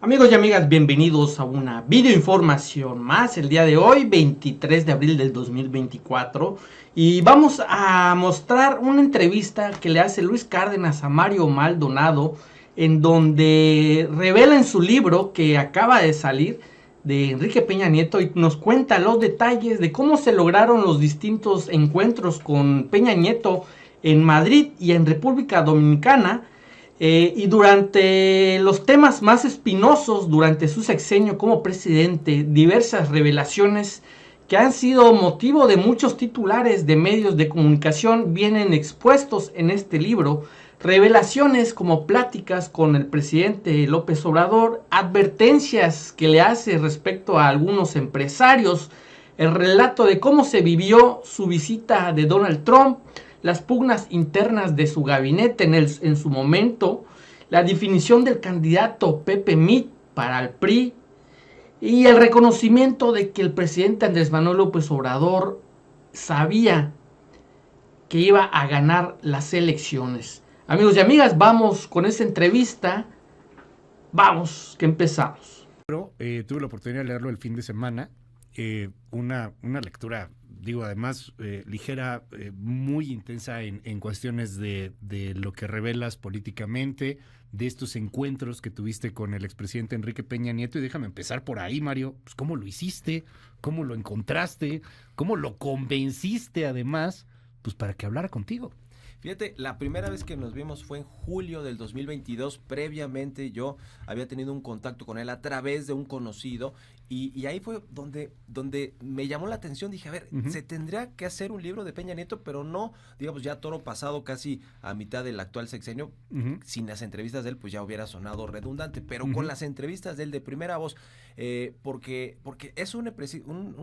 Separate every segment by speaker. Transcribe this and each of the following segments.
Speaker 1: Amigos y amigas, bienvenidos a una videoinformación más el día de hoy, 23 de abril del 2024. Y vamos a mostrar una entrevista que le hace Luis Cárdenas a Mario Maldonado, en donde revela en su libro que acaba de salir de Enrique Peña Nieto y nos cuenta los detalles de cómo se lograron los distintos encuentros con Peña Nieto en Madrid y en República Dominicana. Y durante los temas más espinosos durante su sexenio como presidente, diversas revelaciones que han sido motivo de muchos titulares de medios de comunicación vienen expuestos en este libro. Revelaciones como pláticas con el presidente López Obrador, advertencias que le hace respecto a algunos empresarios, el relato de cómo se vivió su visita de Donald Trump, las pugnas internas de su gabinete en su momento, la definición del candidato Pepe Mit para el PRI y el reconocimiento de que el presidente Andrés Manuel López Obrador sabía que iba a ganar las elecciones. Amigos y amigas, vamos con esta entrevista. Vamos, que empezamos.
Speaker 2: Tuve la oportunidad de leerlo el fin de semana. Una lectura, digo, además ligera, muy intensa en cuestiones de lo que revelas políticamente, de estos encuentros que tuviste con el expresidente Enrique Peña Nieto. Y déjame empezar por ahí, Mario. Pues, ¿cómo lo hiciste? ¿Cómo lo encontraste? ¿Cómo lo convenciste, además, pues para que hablara contigo?
Speaker 3: Fíjate, la primera vez que nos vimos fue en julio del 2022. Previamente yo había tenido un contacto con él a través de un conocido y ahí fue donde me llamó la atención. Dije, a ver, se tendría que hacer un libro de Peña Nieto, pero no, digamos, ya toro pasado casi a mitad del actual sexenio. Sin las entrevistas de él, pues ya hubiera sonado redundante, pero con las entrevistas de él de primera voz, porque es un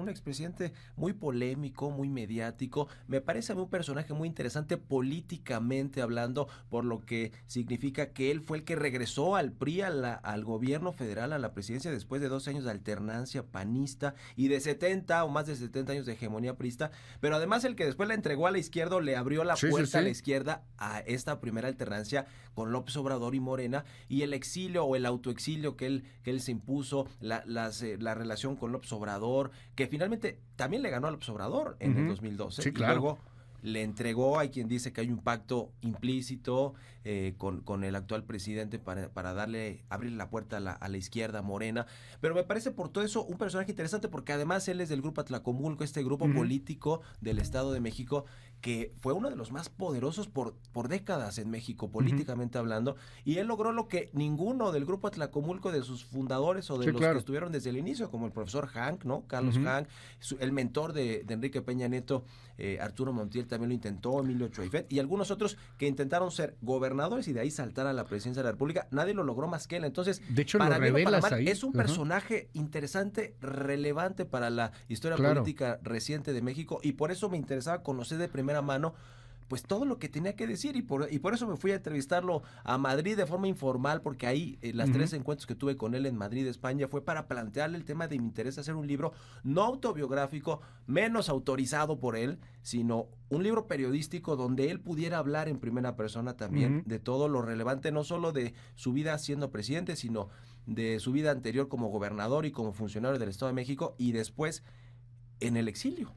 Speaker 3: expresidente muy polémico, muy mediático. Me parece a mí un personaje muy interesante políticamente hablando, por lo que significa que él fue el que regresó al PRI, al gobierno federal, a la presidencia, después de 2 años de alternancia panista y de 70 o más de 70 años de hegemonía priista, pero además el que después la entregó a la izquierda, o le abrió la puerta a la izquierda a esta primera alternancia con López Obrador y Morena, y el exilio o el autoexilio que él se impuso, la relación con López Obrador, que finalmente también le ganó a López Obrador en el 2012.
Speaker 2: Sí,
Speaker 3: Y
Speaker 2: claro.
Speaker 3: luego le entregó, hay quien dice que hay un pacto implícito con el actual presidente para abrir la puerta a la izquierda morena, pero me parece por todo eso un personaje interesante, porque además él es del grupo Atlacomulco, este grupo político del Estado de México, que fue uno de los más poderosos por décadas en México, políticamente hablando, y él logró lo que ninguno del grupo Atlacomulco, de sus fundadores o de los que estuvieron desde el inicio, como el profesor Hank, ¿no? Carlos Hank, el mentor de Enrique Peña Nieto, Arturo Montiel también lo intentó, Emilio Choifet, y algunos otros que intentaron ser gobernadores y de ahí saltar a la presidencia de la República. Nadie lo logró más que él. Entonces,
Speaker 2: De hecho,
Speaker 3: para
Speaker 2: lo
Speaker 3: bien o para
Speaker 2: revelas
Speaker 3: mal,
Speaker 2: ahí.
Speaker 3: es un personaje interesante, relevante para la historia política reciente de México, y por eso me interesaba conocer de primera mano pues todo lo que tenía que decir, y por eso me fui a entrevistarlo a Madrid de forma informal, porque ahí las 3 encuentros que tuve con él en Madrid, España, fue para plantearle el tema de mi interés hacer un libro no autobiográfico, menos autorizado por él, sino un libro periodístico donde él pudiera hablar en primera persona también de todo lo relevante, no solo de su vida siendo presidente, sino de su vida anterior como gobernador y como funcionario del Estado de México, y después en el exilio.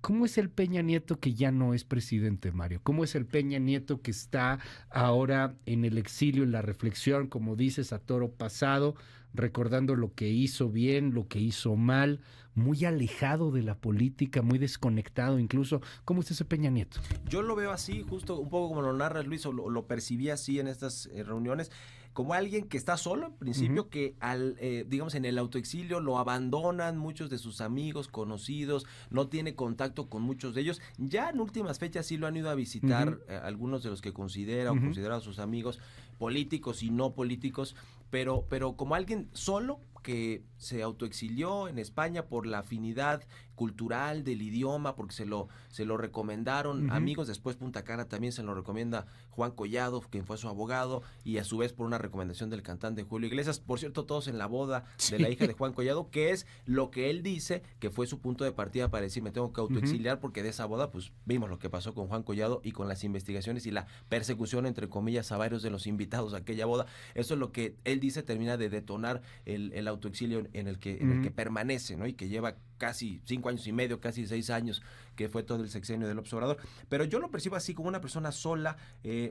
Speaker 2: ¿Cómo es el Peña Nieto que ya no es presidente, Mario? ¿Cómo es el Peña Nieto que está ahora en el exilio, en la reflexión, como dices, a toro pasado, recordando lo que hizo bien, lo que hizo mal, muy alejado de la política, muy desconectado incluso? ¿Cómo es ese Peña Nieto?
Speaker 3: Yo lo veo así, justo un poco como lo narras, Luis, o lo percibí así en estas reuniones, como alguien que está solo en principio, que digamos, en el autoexilio lo abandonan muchos de sus amigos, conocidos, no tiene contacto con muchos de ellos. Ya en últimas fechas sí lo han ido a visitar algunos de los que considera o considera a sus amigos políticos y no políticos, pero como alguien solo que se autoexilió en España por la afinidad cultural, del idioma, porque se lo recomendaron amigos. Después Punta Cana también se lo recomienda Juan Collado, quien fue su abogado, y a su vez por una recomendación del cantante Julio Iglesias. Por cierto, todos en la boda de la hija de Juan Collado, que es lo que él dice que fue su punto de partida para decir me tengo que autoexiliar, porque de esa boda pues vimos lo que pasó con Juan Collado y con las investigaciones y la persecución, entre comillas, a varios de los invitados a aquella boda. Eso es lo que él dice termina de detonar el autoexilio en el que permanece, ¿no? Y que lleva casi 5 años y medio, casi 6 años, que fue todo el sexenio del López Obrador. Pero yo lo percibo así, como una persona sola,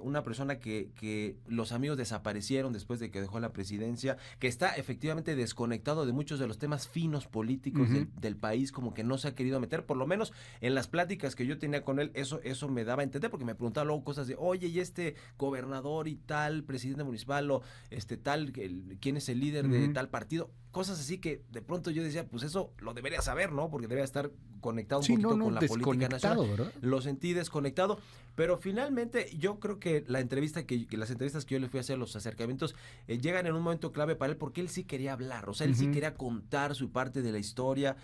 Speaker 3: una persona que los amigos desaparecieron después de que dejó la presidencia, que está efectivamente desconectado de muchos de los temas finos políticos del país, como que no se ha querido meter, por lo menos en las pláticas que yo tenía con él, eso me daba a entender, porque me preguntaba luego cosas de, oye, y este gobernador y tal, presidente municipal, o tal, quién es el líder de tal partido, cosas así que de pronto yo decía, pues eso lo debería saber, ¿no? Porque debería estar conectado un poquito con la política nacional. ¿Verdad? Lo sentí desconectado, pero finalmente yo creo que las entrevistas que yo le fui a hacer, los acercamientos, llegan en un momento clave para él, porque él sí quería hablar, o sea, él sí quería contar su parte de la historia,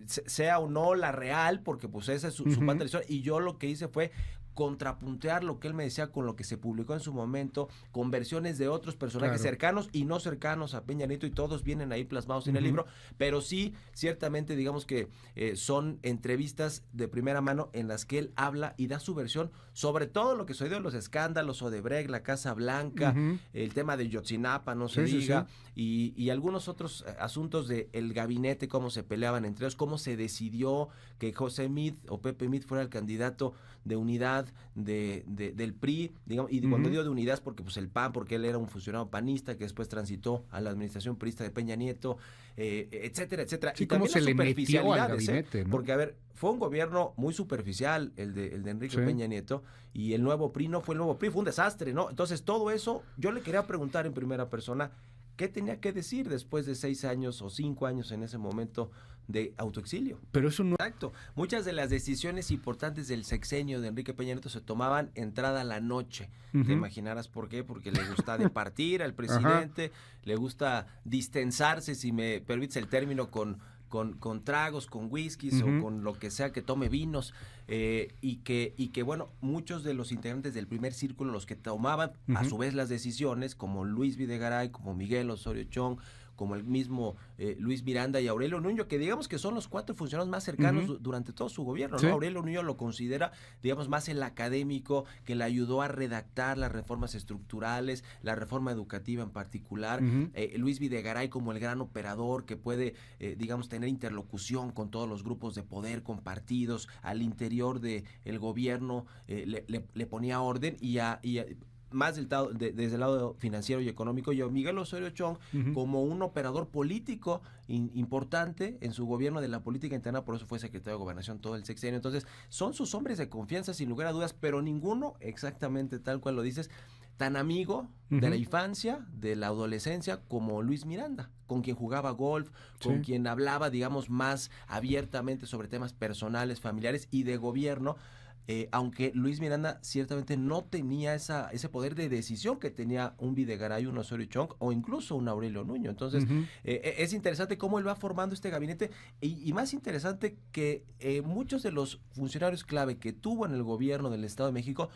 Speaker 3: sea o no la real, porque pues esa es su parte de la historia, y yo lo que hice fue contrapuntear lo que él me decía con lo que se publicó en su momento, con versiones de otros personajes cercanos y no cercanos a Peña Nieto, y todos vienen ahí plasmados en el libro, pero sí, ciertamente, digamos que son entrevistas de primera mano en las que él habla y da su versión sobre todo lo que sucedió, los escándalos, Odebrecht, la Casa Blanca, el tema de Yotzinapa, no se diga, y algunos otros asuntos del gabinete, cómo se peleaban entre ellos, cómo se decidió que José Meade o Pepe Meade fuera el candidato de unidad del PRI, digamos, y cuando digo de unidad es porque pues el PAN, porque él era un funcionario panista que después transitó a la administración priista de Peña Nieto, etcétera, etcétera.
Speaker 2: Sí,
Speaker 3: y
Speaker 2: cómo
Speaker 3: también
Speaker 2: se
Speaker 3: las
Speaker 2: le metió al
Speaker 3: superficialidades,
Speaker 2: gabinete, ¿no?
Speaker 3: porque a ver, fue un gobierno muy superficial el de Enrique Peña Nieto, y el nuevo PRI no fue el nuevo PRI, fue un desastre, ¿no? Entonces todo eso, yo le quería preguntar en primera persona, ¿qué tenía que decir después de 6 años o 5 años en ese momento de autoexilio?
Speaker 2: Pero eso no...
Speaker 3: Exacto. Muchas de las decisiones importantes del sexenio de Enrique Peña Nieto se tomaban entrada a la noche. Te imaginarás por qué, porque le gusta departir al presidente, le gusta distensarse, si me permites el término, con tragos, con whiskies o con lo que sea, que tome vinos, y que bueno, muchos de los integrantes del primer círculo, los que tomaban a su vez las decisiones, como Luis Videgaray, como Miguel Osorio Chong, como el mismo Luis Miranda y Aurelio Nuño, que digamos que son los 4 funcionarios más cercanos durante todo su gobierno, ¿no? Aurelio Nuño lo considera, digamos, más el académico que le ayudó a redactar las reformas estructurales, la reforma educativa en particular, Luis Videgaray como el gran operador que puede, digamos, tener interlocución con todos los grupos de poder, con partidos, al interior del gobierno, le ponía orden, y más desde el lado financiero y económico, yo, Miguel Osorio Chong, como un operador político importante en su gobierno de la política interna, por eso fue secretario de Gobernación todo el sexenio. Entonces, son sus hombres de confianza, sin lugar a dudas, pero ninguno, exactamente tal cual lo dices, tan amigo de la infancia, de la adolescencia, como Luis Miranda, con quien jugaba golf, con quien hablaba, digamos, más abiertamente sobre temas personales, familiares y de gobierno. Aunque Luis Miranda ciertamente no tenía ese poder de decisión que tenía un Videgaray, un Osorio Chong o incluso un Aurelio Nuño. Entonces, es interesante cómo él va formando este gabinete, y más interesante que muchos de los funcionarios clave que tuvo en el gobierno del Estado de México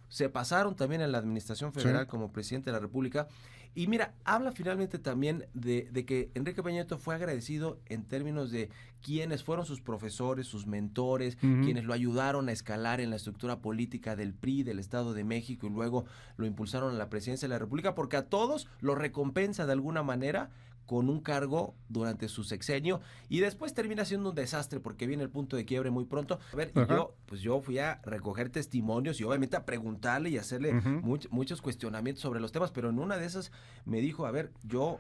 Speaker 3: se pasaron también a la administración federal como presidente de la República. Y mira, habla finalmente también de que Enrique Peña Nieto fue agradecido en términos de quienes fueron sus profesores, sus mentores, quienes lo ayudaron a escalar en la estructura política del PRI, del Estado de México, y luego lo impulsaron a la presidencia de la República, porque a todos lo recompensa de alguna manera con un cargo durante su sexenio, y después termina siendo un desastre porque viene el punto de quiebre muy pronto. A ver, y yo fui a recoger testimonios y obviamente a preguntarle y hacerle muchos cuestionamientos sobre los temas, pero en una de esas me dijo, a ver, yo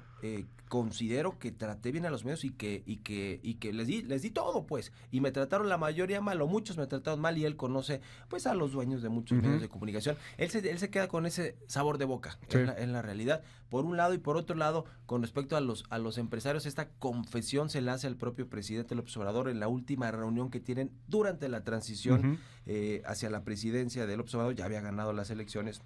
Speaker 3: considero que traté bien a los medios y que les di todo, pues, y me trataron la mayoría mal, o muchos me trataron mal, y él conoce pues a los dueños de muchos medios de comunicación. Él se queda con ese sabor de boca, en la realidad, por un lado, y por otro lado, con respecto a los empresarios, esta confesión se la hace al propio presidente López Obrador en la última reunión que tienen durante la transición hacia la presidencia de López Obrador. Ya había ganado las elecciones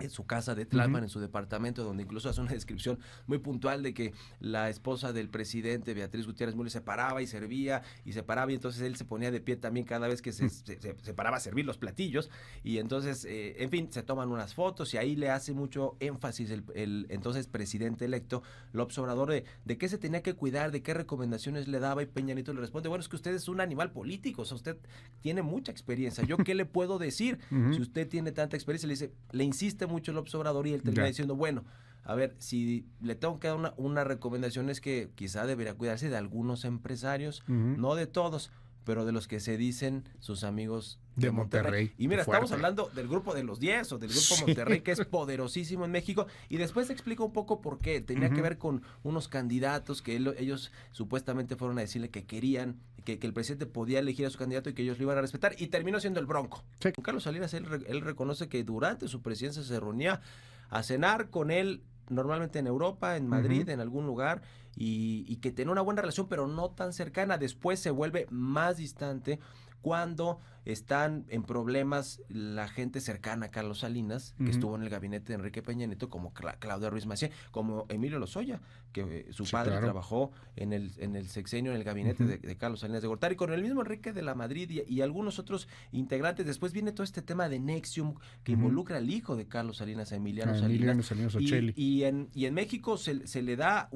Speaker 3: en su casa de Tlalpan, en su departamento, donde incluso hace una descripción muy puntual de que la esposa del presidente, Beatriz Gutiérrez Müller, se paraba y servía, y entonces él se ponía de pie también cada vez que se paraba a servir los platillos, y entonces, en fin, se toman unas fotos, y ahí le hace mucho énfasis el entonces presidente electo, López Obrador, de qué se tenía que cuidar, de qué recomendaciones le daba, y Peña Nieto le responde, bueno, es que usted es un animal político, o sea, usted tiene mucha experiencia, ¿yo qué le puedo decir? Si usted tiene tanta experiencia, le insiste mucho López Obrador, y él termina diciendo, bueno, a ver, si le tengo que dar una recomendación, es que quizá debería cuidarse de algunos empresarios, no de todos, pero de los que se dicen sus amigos de Monterrey. Y mira, estamos hablando del grupo de los 10 o del grupo Monterrey, que es poderosísimo en México, y después explica un poco por qué. Tenía que ver con unos candidatos que ellos supuestamente fueron a decirle que querían, que el presidente podía elegir a su candidato y que ellos lo iban a respetar, y terminó siendo el Bronco. Sí. Carlos Salinas, él reconoce que durante su presidencia se reunía a cenar con él, normalmente en Europa, en Madrid, en algún lugar, y que tenía una buena relación, pero no tan cercana. Después se vuelve más distante cuando están en problemas la gente cercana a Carlos Salinas, que estuvo en el gabinete de Enrique Peña Nieto, como Claudia Ruiz Massieu, como Emilio Lozoya, que su padre trabajó en el sexenio, en el gabinete de Carlos Salinas de Gortari, con el mismo Enrique de la Madrid y algunos otros integrantes. Después viene todo este tema de Nexium, que involucra al hijo de Carlos Salinas, a Emiliano Salinas Ocelli. Y en México se le da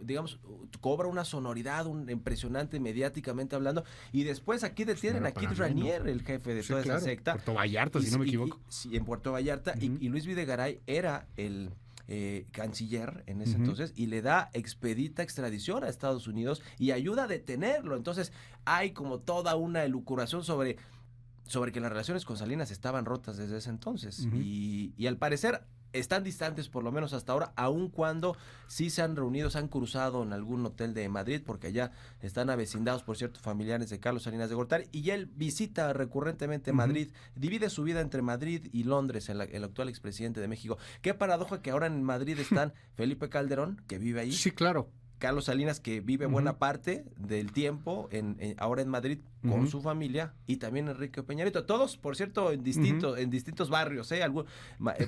Speaker 3: digamos, cobra una sonoridad impresionante mediáticamente hablando, y después aquí detienen a Kid Ranier, el jefe de toda esa secta.
Speaker 2: Puerto Vallarta, si no me equivoco.
Speaker 3: Sí, en Puerto Vallarta, y Luis Videgaray era el canciller en ese entonces, y le da expedita extradición a Estados Unidos y ayuda a detenerlo. Entonces hay como toda una elucubración sobre que las relaciones con Salinas estaban rotas desde ese entonces, y al parecer están distantes, por lo menos hasta ahora, aun cuando sí se han reunido, se han cruzado en algún hotel de Madrid, porque allá están avecindados, por cierto, familiares de Carlos Salinas de Gortari, y él visita recurrentemente Madrid, divide su vida entre Madrid y Londres, el actual expresidente de México. Qué paradoja que ahora en Madrid están Felipe Calderón, que vive ahí.
Speaker 2: Sí, claro.
Speaker 3: Carlos Salinas, que vive buena parte del tiempo ahora en Madrid con su familia, y también Enrique Peña Nieto. Todos, por cierto, en distintos barrios,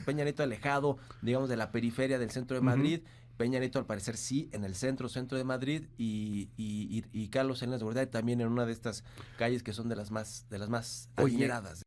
Speaker 3: Peña Nieto alejado, digamos, de la periferia del centro de Madrid. Peña Nieto, al parecer, sí, en el centro de Madrid, y Carlos Salinas de Gortari también en una de estas calles que son de las más adineradas.